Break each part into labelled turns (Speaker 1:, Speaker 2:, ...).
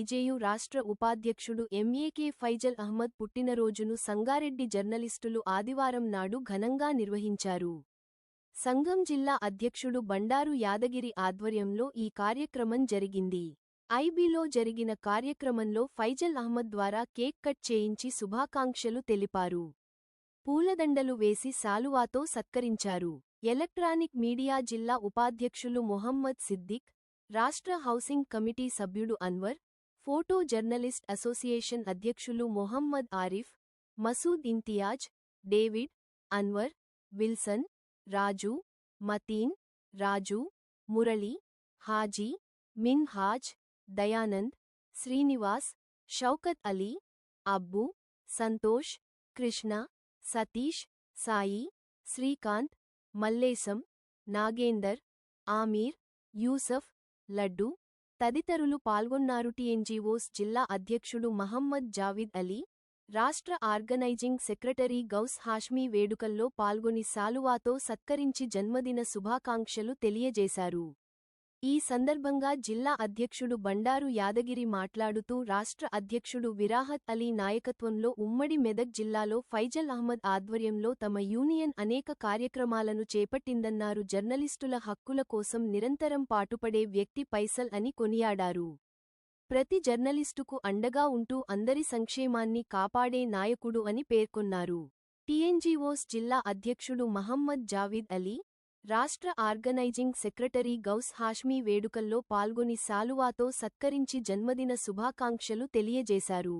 Speaker 1: IJU రాష్ట్ర ఉపాధ్యక్షుడు MAK Faisal Ahmed పుట్టినరోజును Sangareddy జర్నలిస్టులు ఆదివారం నాడు ఘనంగా నిర్వహించారు. సంఘం జిల్లా అధ్యక్షుడు బండారు యాదగిరి ఆధ్వర్యంలో ఈ కార్యక్రమం జరిగింది. ఐబీలో జరిగిన కార్యక్రమంలో ఫైజల్ అహ్మద్ ద్వారా కేక్ కట్ చేయించి శుభాకాంక్షలు తెలిపారు. పూలదండలు వేసి శాలువాతో సత్కరించారు. ఎలక్ట్రానిక్ మీడియా జిల్లా ఉపాధ్యక్షులు మొహమ్మద్ సిద్దిక్, రాష్ట్ర హౌసింగ్ కమిటీ సభ్యుడు అన్వర్, ఫోటో జర్నలిస్ట్ అసోసియేషన్ అధ్యక్షులు మొహమ్మద్ ఆరిఫ్, మసూద్ ఇంతియాజ్, డేవిడ్, అన్వర్, విల్సన్, రాజు, మతీన్, రాజు, మురళి, హాజీ, మిన్హాజ్, దయానంద్, శ్రీనివాస్, షౌకత్ అలీ, అబ్బు, సంతోష్, కృష్ణ, సతీష్, సాయి, శ్రీకాంత్, మల్లేశం, నాగేందర్, ఆమీర్, యూసఫ్, లడ్డు తదితరులు పాల్గొన్నారు. టీఎన్జీఓస్ జిల్లా అధ్యక్షుడు మహమ్మద్ జావిద్ అలీ, రాష్ట్ర ఆర్గనైజింగ్ సెక్రటరీ గౌస్ హాష్మీ వేడుకల్లో పాల్గొని శాలువాతో సత్కరించి జన్మదిన శుభాకాంక్షలు తెలియజేశారు. ఈ సందర్భంగా జిల్లా అధ్యక్షుడు బండారు యాదగిరి మాట్లాడుతూ రాష్ట్ర అధ్యక్షుడు విరాహత్ అలీ నాయకత్వంలో ఉమ్మడి మెదక్ జిల్లాలో ఫైజల్ అహ్మద్ ఆధ్వర్యంలో తమ యూనియన్ అనేక కార్యక్రమాలను చేపట్టిందన్నారు. జర్నలిస్టుల హక్కుల కోసం నిరంతరం పాటుపడే వ్యక్తి ఫైసల్ అని కొనియాడారు. ప్రతి జర్నలిస్టుకు అండగా ఉంటూ అందరి సంక్షేమాన్ని కాపాడే నాయకుడు అని పేర్కొన్నారు. టీఎన్జీఓస్ జిల్లా అధ్యక్షుడు మహమ్మద్ జావిద్ అలీ, రాష్ట్ర ఆర్గనైజింగ్ సెక్రటరీ గౌస్ హాష్మీ వేడుకల్లో పాల్గొని శాలువాతో సత్కరించి జన్మదిన శుభాకాంక్షలు తెలియజేశారు.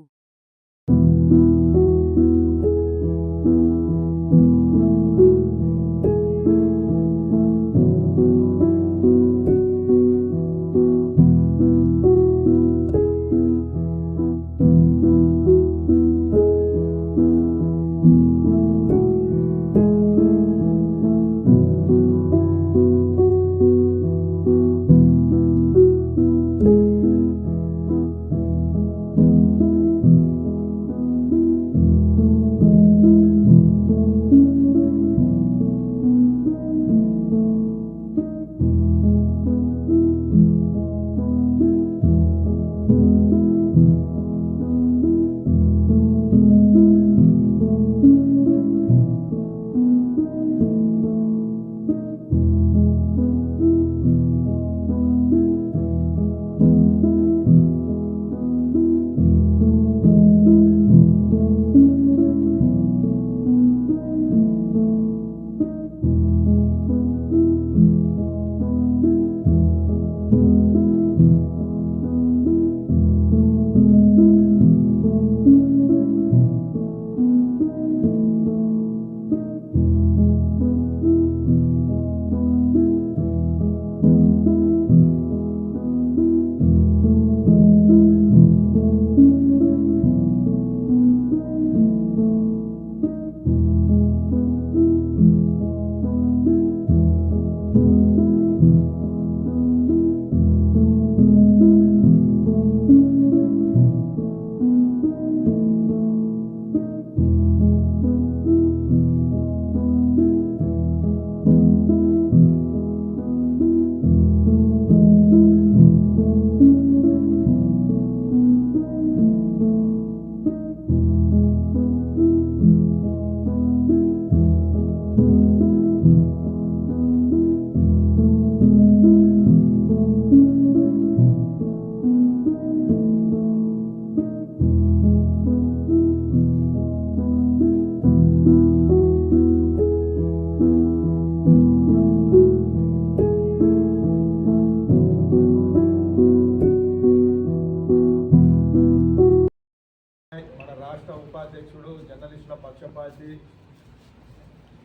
Speaker 2: ఉపాధ్యక్షుడు జర్నలిస్టుల పక్షపాతి,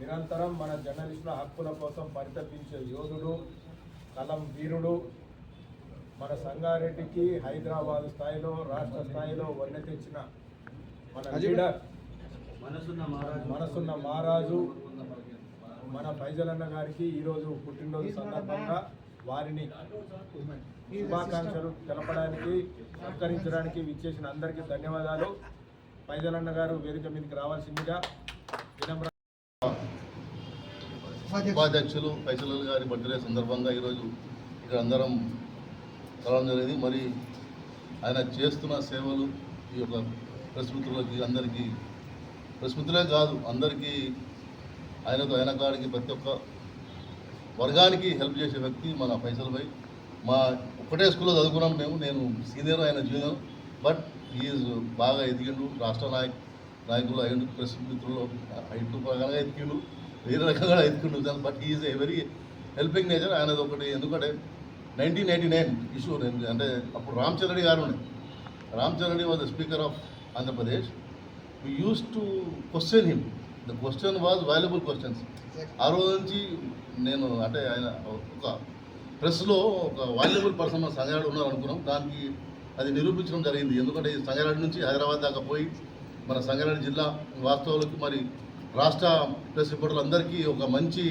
Speaker 2: నిరంతరం మన జర్నలిస్టుల హక్కుల కోసం పరితపించే యోధుడు, కలం వీరుడు, మన సంగారెడ్డికి హైదరాబాద్ స్థాయిలో రాష్ట్ర స్థాయిలో వన్నె తెచ్చిన మన లీడర్ మనసున్న మహారాజు మన ఫైజల్ అన్న గారికి ఈరోజు పుట్టినరోజు సందర్భంగా వారిని శుభాకాంక్షలు తెలపడానికి సత్కరించడానికి విచ్చేసిన అందరికీ ధన్యవాదాలు. ఫైజల్ అన్న గారు వేదిక మీదకి రావాల్సిందిగా
Speaker 3: ఉపాధ్యక్షులు ఫైజల్ గారి బర్త్డే సందర్భంగా ఈరోజు ఇక్కడ అందరం కలవడం జరిగింది. మరి ఆయన చేస్తున్న సేవలు ఈ యొక్క ప్రెస్ మిత్రులకి అందరికీ, ప్రెస్ మిత్రులే కాదు అందరికీ, ఆయన కాడికి ప్రతి ఒక్క వర్గానికి హెల్ప్ చేసే వ్యక్తి మన ఫైసల్ భాయ్. మా ఒకటే స్కూల్లో చదువుకున్నాం మేము, నేను సీనియర్ ఆయన జూనియర్, బట్ ఈజ్ బాగా ఎదిగిండు, రాష్ట్ర నాయకులు అయ్యిండు, ప్రెస్ మిత్రులు హైట్ ప్రకారంగా ఎదిగిండు, వేరే రకంగా ఎదిగిండు, but is a very helping nature ఆయనది ఒకటి. ఎందుకంటే 1989 ఇష్యూ అంటే అప్పుడు రామచంద్ర రెడ్డి గారు ఉండే, Ramachandra Reddy was the speaker of Andhra Pradesh. We use to question him, the question was valuable questions. ఆ రోజు నుంచి నేను అంటే ఆయన ఒక ప్రెస్లో ఒక వాల్యుబుల్ పర్సన్ మన సంగారెడ్డి ఉన్నారు అనుకున్నాం, దానికి అది నిరూపించడం జరిగింది. ఎందుకంటే ఈ సంగారెడ్డి నుంచి హైదరాబాద్ దాకా పోయి మన సంగారెడ్డి జిల్లా వాస్తవాలకు మరి రాష్ట్ర ప్రెస్ రిపోర్టర్లు అందరికీ ఒక మంచి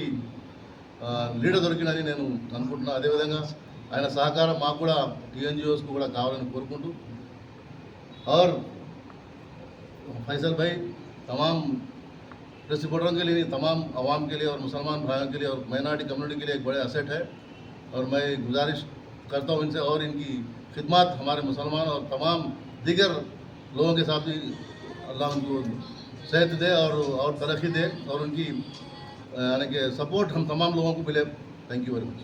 Speaker 3: లీడర్ దొరికినని నేను అనుకుంటున్నాను. అదేవిధంగా ఆయన సహకారం మాకు కూడా టీఎన్జిఓస్కు కూడా కావాలని కోరుకుంటూ, और फैसल भाई तमाम प्रेस रिपोर्टरों के लिए, तमाम आवाम के लिए और मुसलमान भाइयों के लिए और माइनॉरिटी कम्युनिटी के लिए एक बड़े असेट है, और मैं गुजारिश करता हूँ इनसे और इनकी खिदमत हमारे मुसलमान और तमाम दीगर लोगों के साथ भी अल्लाह उनको सेहत दे और तरक्की दे, और उनकी यानी कि सपोर्ट हम तमाम लोगों को मिले. Thank you very much.